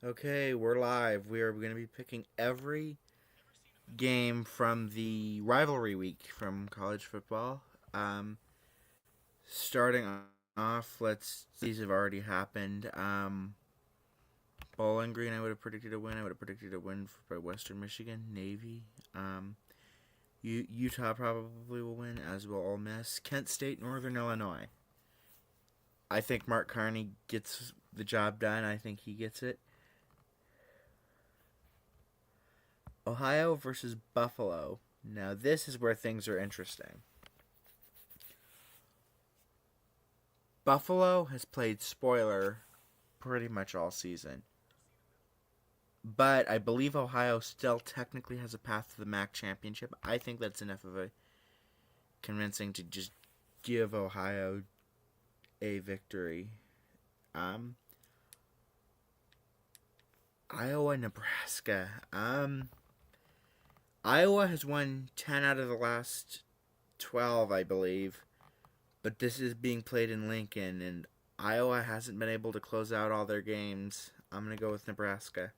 Okay, we're live. We are going to be picking every game from the rivalry week from college football. Um, Starting off, these have already happened. Bowling Green, I would have predicted a win. I would have predicted a win by Western Michigan, Navy. Um, Utah probably will win, as will Ole Miss. Kent State, Northern Illinois. I think Mark Carney gets the job done. I think he gets it. Ohio versus Buffalo. Now, this is where things are interesting. Buffalo has played spoiler pretty much all season. But I believe Ohio still technically has a path to the MAC championship. I think that's enough of a convincing to just give Ohio a victory. Um, Iowa, Nebraska. Iowa has won 10 out of the last 12, I believe. But this is being played in Lincoln, and Iowa hasn't been able to close out all their games. I'm going to go with Nebraska.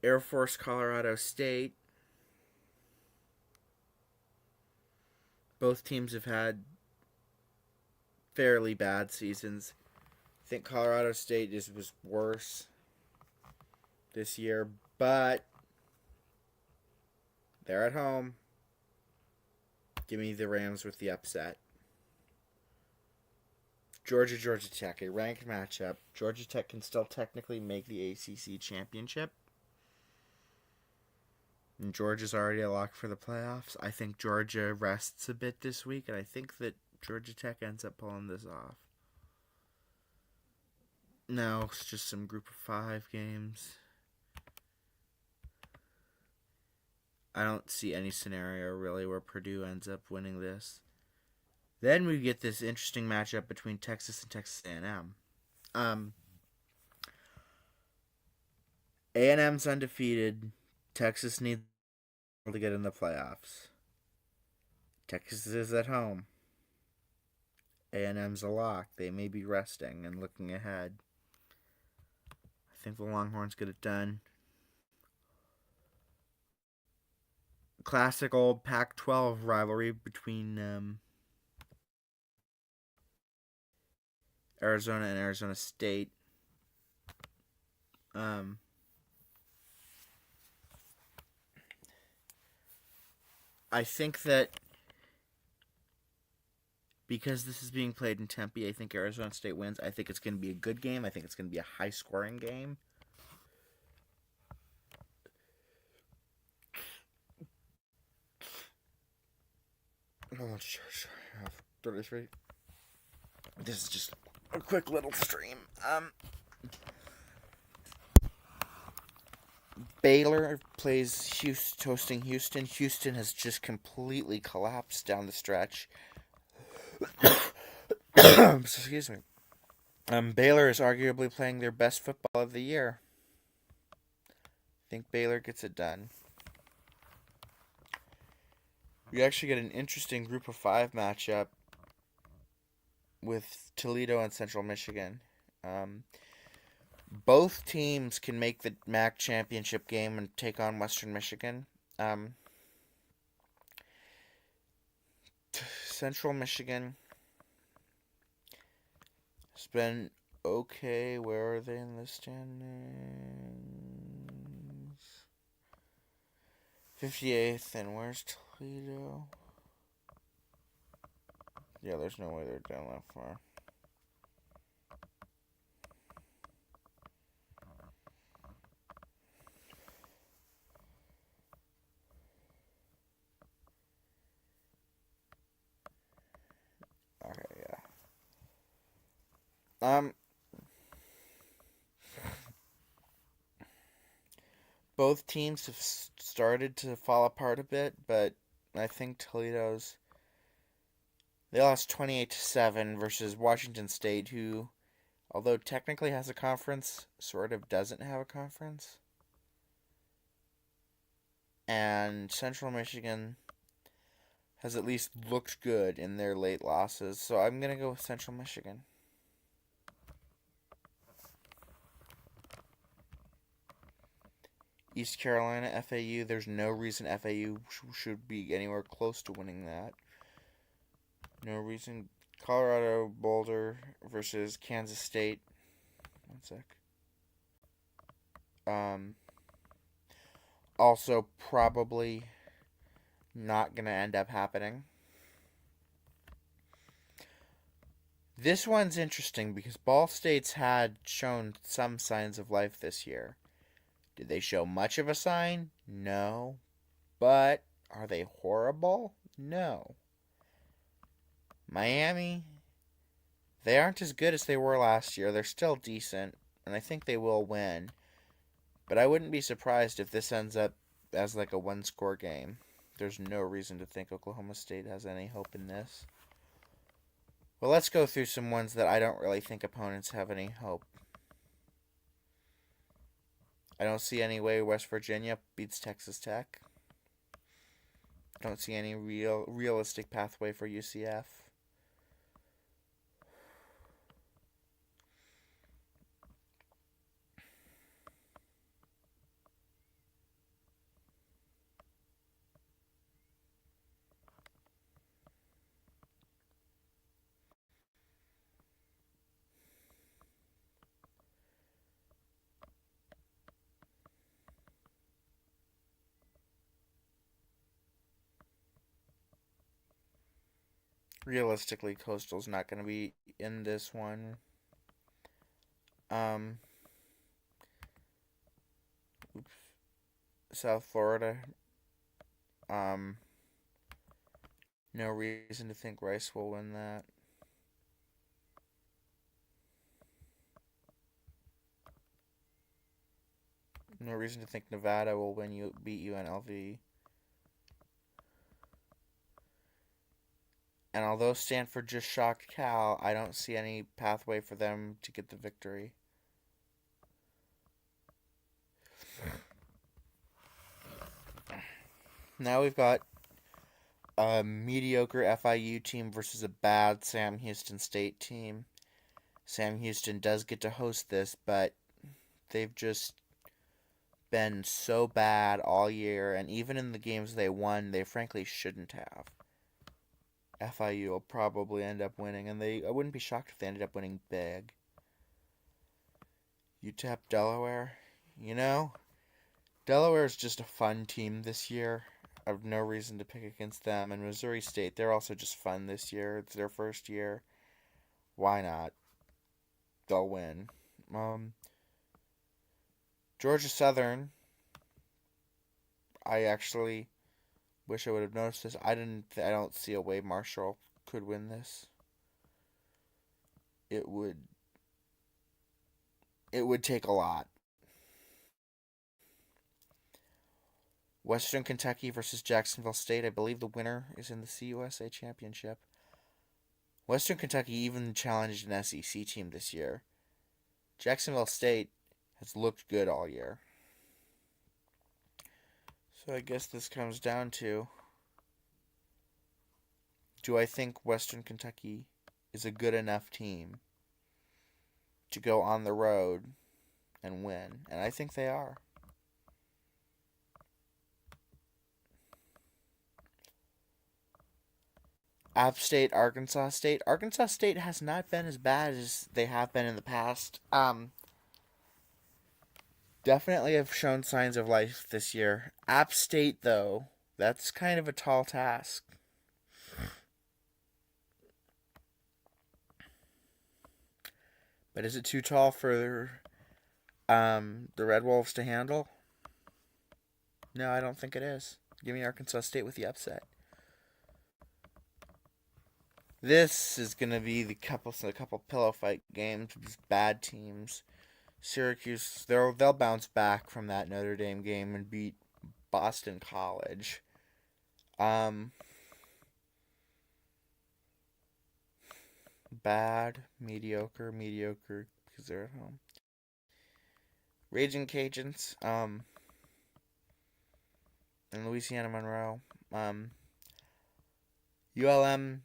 Air Force, Colorado State. Both teams have had fairly bad seasons. I think Colorado State was worse this year, but they're at home. Give me the Rams with the upset. Georgia Tech, a ranked matchup. Georgia Tech can still technically make the ACC championship. And Georgia's already a lock for the playoffs. I think Georgia rests a bit this week, and I think that Georgia Tech ends up pulling this off. Now it's just some group of 5 games. I don't see any scenario really where Purdue ends up winning this. Then we get this interesting matchup between Texas and Texas A&M. A&M's undefeated. Texas needs to get in the playoffs. Texas is at home. A&M's a lock. They may be resting and looking ahead. I think the Longhorns get it done. Classic old Pac-12 rivalry between Arizona and Arizona State. I think that because this is being played in Tempe, I think Arizona State wins. I think it's going to be a good game. I think it's going to be a high-scoring game. How much charge do I have? 33. This is just a quick little stream. Baylor plays hosting Houston. Houston has just completely collapsed down the stretch. Excuse me. Baylor is arguably playing their best football of the year. I think Baylor gets it done. We actually get an interesting group of 5 matchup with Toledo and Central Michigan. Both teams can make the MAC championship game and take on Western Michigan. Central Michigan has been okay. Where are they in the standings? 58th, and where's Toledo? Yeah, there's no way they're down that far. Okay, yeah. Both teams have started to fall apart a bit, but I think Toledo's they lost 28-7 versus Washington State, who, although technically has a conference, sort of doesn't have a conference. And Central Michigan has at least looked good in their late losses, so I'm going to go with Central Michigan. East Carolina, FAU. There's no reason FAU should be anywhere close to winning that. No reason. Colorado Boulder versus Kansas State. One sec. Um, Also, probably not going to end up happening. This one's interesting because Ball State's had shown some signs of life this year. Did they show much of a sign? No. But are they horrible? No. Miami, they aren't as good as they were last year. They're still decent, and I think they will win. But I wouldn't be surprised if this ends up as like a one-score game. There's no reason to think Oklahoma State has any hope in this. Well, let's go through some ones that I don't really think opponents have any hope. I don't see any way West Virginia beats Texas Tech. Don't see any realistic pathway for UCF. Realistically, Coastal's not going to be in this one. Oops. South Florida. No reason to think Rice will win that. No reason to think Nevada will beat UNLV. And although Stanford just shocked Cal, I don't see any pathway for them to get the victory. Now we've got a mediocre FIU team versus a bad Sam Houston State team. Sam Houston does get to host this, but they've just been so bad all year, and even in the games they won, they frankly shouldn't have. FIU will probably end up winning, and I wouldn't be shocked if they ended up winning big. UTEP Delaware, Delaware is just a fun team this year. I have no reason to pick against them. And Missouri State, they're also just fun this year. It's their first year. Why not? They'll win. Georgia Southern, I actually wish I would have noticed this. I don't see a way Marshall could win this. It would take a lot. Western Kentucky versus Jacksonville State. I believe the winner is in the CUSA Championship. Western Kentucky even challenged an SEC team this year. Jacksonville State has looked good all year. So I guess this comes down to, do I think Western Kentucky is a good enough team to go on the road and win? And I think they are. App State, Arkansas State. Arkansas State has not been as bad as they have been in the past. Definitely have shown signs of life this year. App State, though, that's kind of a tall task. But is it too tall for the Red Wolves to handle? No, I don't think it is. Give me Arkansas State with the upset. This is going to be a couple pillow fight games with these bad teams. Syracuse, they'll bounce back from that Notre Dame game and beat Boston College. Bad, mediocre, because they're at home. Raging Cajuns, and Louisiana Monroe. ULM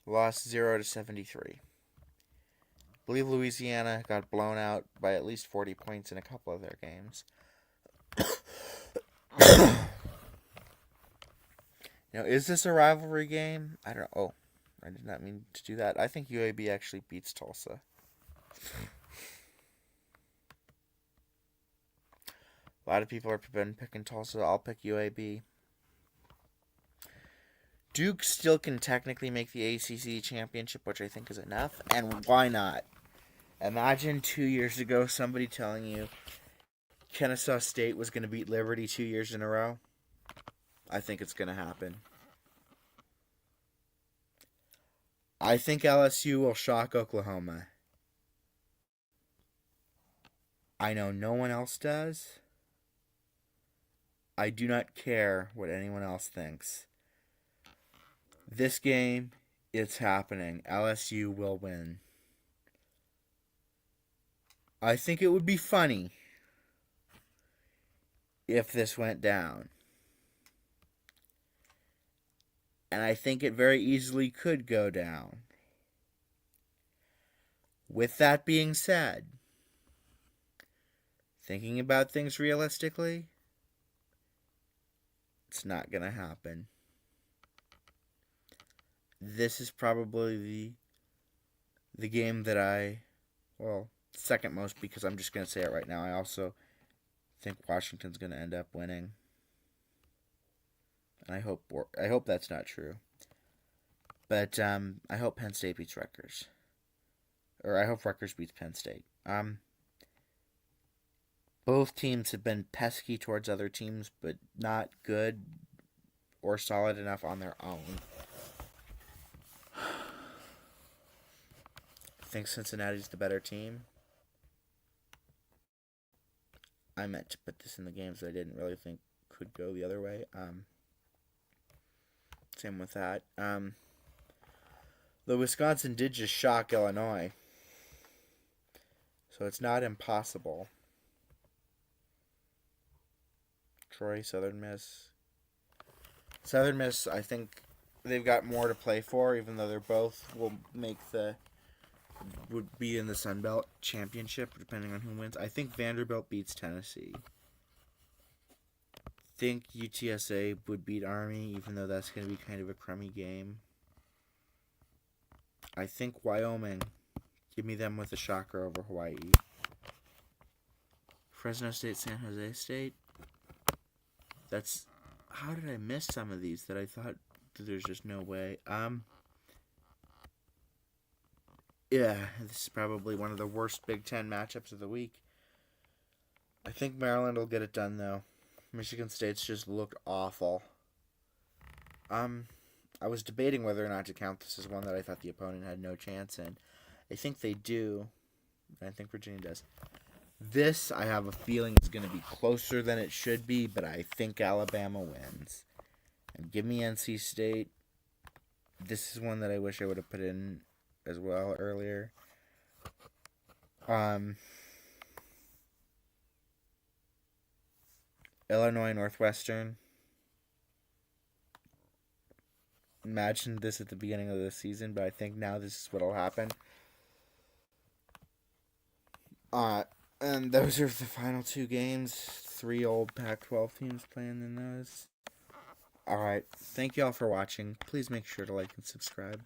lost 0-73. I believe Louisiana got blown out by at least 40 points in a couple of their games. Now, is this a rivalry game? I don't. Oh, I did not mean to do that. I think UAB actually beats Tulsa. A lot of people are picking Tulsa. I'll pick UAB. Duke still can technically make the ACC championship, which I think is enough. And why not? Imagine 2 years ago somebody telling you Kennesaw State was going to beat Liberty 2 years in a row. I think it's going to happen. I think LSU will shock Oklahoma. I know no one else does. I do not care what anyone else thinks. This game, it's happening. LSU will win. I think it would be funny if this went down. And I think it very easily could go down. With that being said, thinking about things realistically, it's not going to happen. This is probably the game that second most, because I'm just going to say it right now. I also think Washington's going to end up winning. And I hope that's not true. But I hope Penn State beats Rutgers. Or I hope Rutgers beats Penn State. Both teams have been pesky towards other teams, but not good or solid enough on their own. I think Cincinnati's the better team. I meant to put this in the games that I didn't really think could go the other way. Same with that. Though Wisconsin did just shock Illinois. So it's not impossible. Troy, Southern Miss. Southern Miss, I think they've got more to play for, even though they're both would be in the Sun Belt Championship, depending on who wins. I think Vanderbilt beats Tennessee. I think UTSA would beat Army, even though that's going to be kind of a crummy game. I think Wyoming, give me them with a shocker over Hawaii. Fresno State, San Jose State. How did I miss some of these that I thought that there's just no way? Yeah, this is probably one of the worst Big Ten matchups of the week. I think Maryland will get it done, though. Michigan State's just looked awful. I was debating whether or not to count this as one that I thought the opponent had no chance in. I think they do. I think Virginia does. This, I have a feeling, is going to be closer than it should be, but I think Alabama wins. And give me NC State. This is one that I wish I would have put in as well earlier. Illinois Northwestern. Imagine this at the beginning of the season, but I think now this is what'll happen. And those are the final two games. 3 old Pac-12 teams playing in those. Alright, thank you all for watching. Please make sure to like and subscribe.